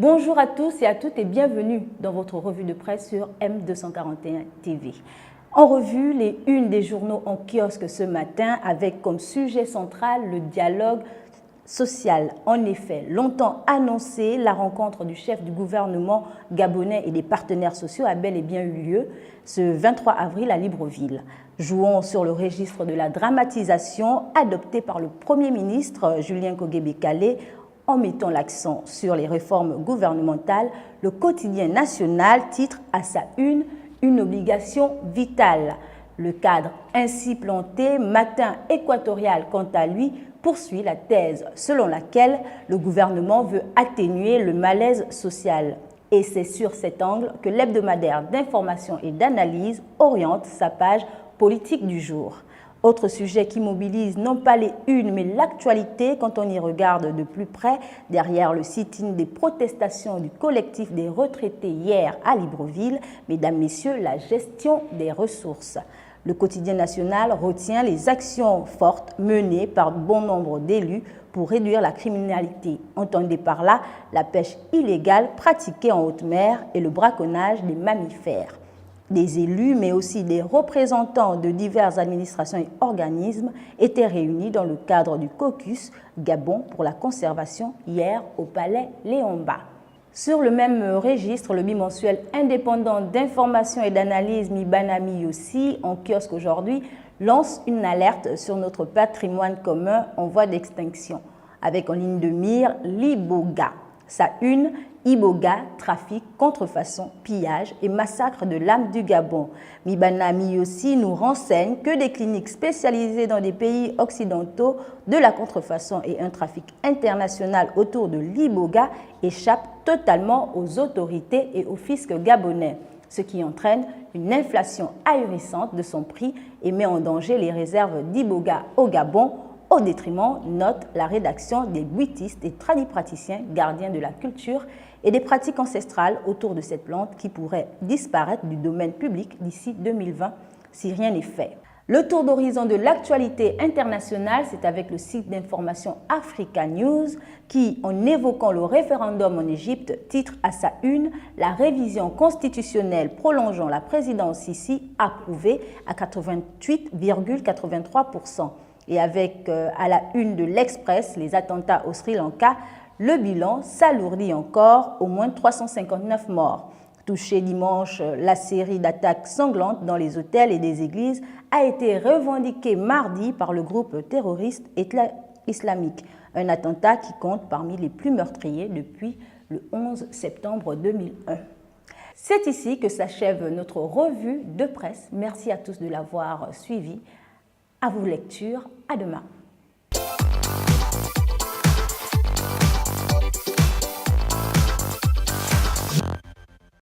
Bonjour à tous et à toutes et bienvenue dans votre revue de presse sur M241 TV. En revue, les unes des journaux en kiosque ce matin avec comme sujet central le dialogue social. En effet, longtemps annoncé, la rencontre du chef du gouvernement gabonais et des partenaires sociaux a bel et bien eu lieu ce 23 avril à Libreville. Jouons sur le registre de la dramatisation adopté par le Premier ministre Julien Kogué-Bekale en mettant l'accent sur les réformes gouvernementales. Le quotidien national titre à sa une obligation vitale. Le cadre ainsi planté, Matin équatorial, quant à lui, poursuit la thèse selon laquelle le gouvernement veut atténuer le malaise social. Et c'est sur cet angle que l'hebdomadaire d'information et d'analyse oriente sa page politique du jour. Autre sujet qui mobilise non pas les unes, mais l'actualité quand on y regarde de plus près, derrière le sit-in des protestations du collectif des retraités hier à Libreville, mesdames, messieurs, la gestion des ressources. Le quotidien national retient les actions fortes menées par bon nombre d'élus pour réduire la criminalité. Entendez par là la pêche illégale pratiquée en haute mer et le braconnage des mammifères. Des élus, mais aussi des représentants de diverses administrations et organismes étaient réunis dans le cadre du caucus Gabon pour la conservation hier au Palais Léon-Mba. Sur le même registre, le bimensuel indépendant d'information et d'analyse Mibanami aussi, en kiosque aujourd'hui, lance une alerte sur notre patrimoine commun en voie d'extinction, avec en ligne de mire l'Iboga. Sa une, Iboga, trafic, contrefaçon, pillage et massacre de l'âme du Gabon. Mibanami aussi nous renseigne que des cliniques spécialisées dans des pays occidentaux de la contrefaçon et un trafic international autour de l'Iboga échappent totalement aux autorités et au fisc gabonais, ce qui entraîne une inflation ahurissante de son prix et met en danger les réserves d'Iboga au Gabon, au détriment, note la rédaction, des buitistes et tradipraticiens gardiens de la culture et des pratiques ancestrales autour de cette plante qui pourrait disparaître du domaine public d'ici 2020 si rien n'est fait. Le tour d'horizon de l'actualité internationale, c'est avec le site d'information Africa News qui, en évoquant le référendum en Égypte, titre à sa une « La révision constitutionnelle prolongeant la présidence Sisi approuvée à 88,83%. Et avec à la une de l'Express, les attentats au Sri Lanka, le bilan s'alourdit encore, au moins 359 morts. Touchée dimanche, la série d'attaques sanglantes dans les hôtels et des églises a été revendiquée mardi par le groupe terroriste islamique. Un attentat qui compte parmi les plus meurtriers depuis le 11 septembre 2001. C'est ici que s'achève notre revue de presse. Merci à tous de l'avoir suivi. À vos lectures, à demain.